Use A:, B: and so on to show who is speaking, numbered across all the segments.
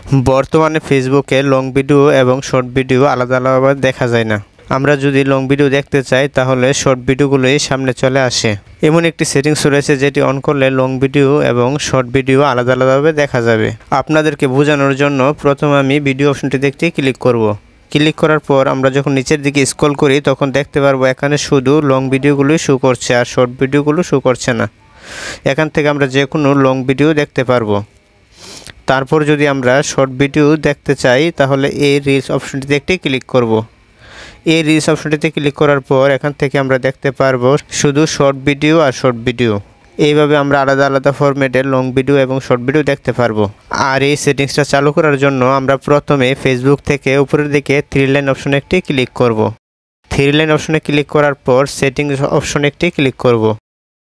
A: বর্তমানে ফেসবুকে long video এবং শর্ট ভিডিও আলাদা আলাদাভাবে দেখা যায় না। আমরা যদি লং ভিডিও দেখতে চাই তাহলে শর্ট ভিডিওগুলোই সামনে চলে আসে। এমন একটি সেটিংস রয়েছে যেটি অন করলে লং ভিডিও এবং শর্ট ভিডিও আলাদা আলাদাভাবে দেখা যাবে। আপনাদেরকে বোঝানোর জন্য প্রথমে আমি ভিডিও অপশনটিতে একটি ক্লিক করব। ক্লিক করার পর আমরা যখন নিচের দিকে স্ক্রল করি তখন দেখতে পারবো এখানে শুধু লং ভিডিওগুলোই শো করছে আর শর্ট ভিডিওগুলো শো করছে না। এখান থেকে আমরা যে কোনো লং ভিডিও দেখতে পারবো। তারপর যদি আমরা শর্ট ভিডিও দেখতে চাই তাহলে এই রিলস অপশনটিতে একটি ক্লিক করব। এই রিলস অপশনটিতে ক্লিক করার পর এখান থেকে আমরা দেখতে পারবো শুধু শর্ট ভিডিও আর শর্ট ভিডিও। এইভাবে আমরা আলাদা আলাদা ফরম্যাটের লং ভিডিও এবং শর্ট ভিডিও দেখতে পারবো। আর এই সেটিংসটা চালু করার জন্য আমরা প্রথমে ফেসবুক থেকে উপরের দিকে থ্রি লাইন অপশনে একটি ক্লিক করব। থ্রি লাইন অপশনে ক্লিক করার পর সেটিংস অপশনে একটি ক্লিক করব।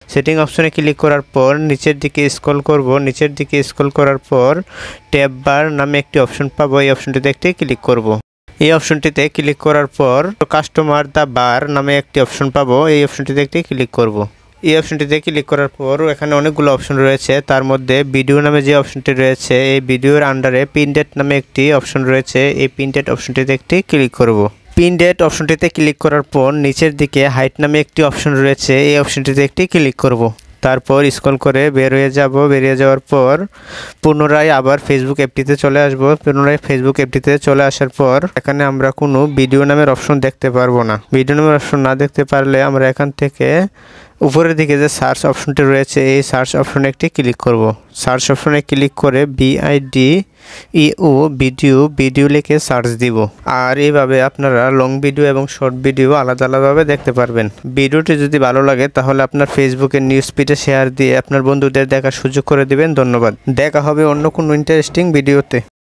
A: সেটিং অপশনে ক্লিক করার পর নিচের দিকে স্ক্রল করব। নিচের দিকে স্ক্রল করার পর ট্যাব বার নামে একটি অপশন পাবো। এই অপশনটিতে একটি ক্লিক করব। এই অপশনটিতে ক্লিক করার পর কাস্টমার দ্য বার নামে একটি অপশন পাবো। এই অপশনটিতে একটি ক্লিক করব। এই অপশনটিতে ক্লিক করার পর এখানে অনেকগুলো অপশন রয়েছে। তার মধ্যে ভিডিও নামে যে অপশনটি রয়েছে এই ভিডিওর আন্ডারে পিন ডেট নামে একটি অপশন রয়েছে। এই পিন ডেট অপশনটিতে একটি ক্লিক করব। পিন ডেট অপশনটিতে ক্লিক করার পর নিচের দিকে হাইট নামে একটি অপশন রয়েছে। এই অপশনটিতে একটি ক্লিক করব। তারপর স্ক্রল করে বের হয়ে যাব। বেরিয়ে যাওয়ার পর পুনরায় আবার ফেসবুক অ্যাপটিতে চলে আসব। পুনরায় ফেসবুক অ্যাপটিতে চলে আসার পর এখানে আমরা কোনো ভিডিও নামের অপশন দেখতে পারবো না। ভিডিও নামের অপশন না দেখতে পারলে আমরা এখান থেকে উপরের দিকে যে সার্চ অপশনটি রয়েছে এই সার্চ অপশনে একটি ক্লিক করব। সার্চ অপশনে ক্লিক করে VIDEO ভিডিও লিখে সার্চ দিব। আর এইভাবে আপনারা লং ভিডিও এবং শর্ট ভিডিও আলাদা আলাদাভাবে দেখতে পারবেন। ভিডিওটি যদি ভালো লাগে তাহলে আপনার ফেসবুকের নিউজ ফিডে শেয়ার দিয়ে আপনার বন্ধুদের দেখার সুযোগ করে দিবেন। ধন্যবাদ। দেখা হবে অন্য কোনো ইন্টারেস্টিং ভিডিওতে।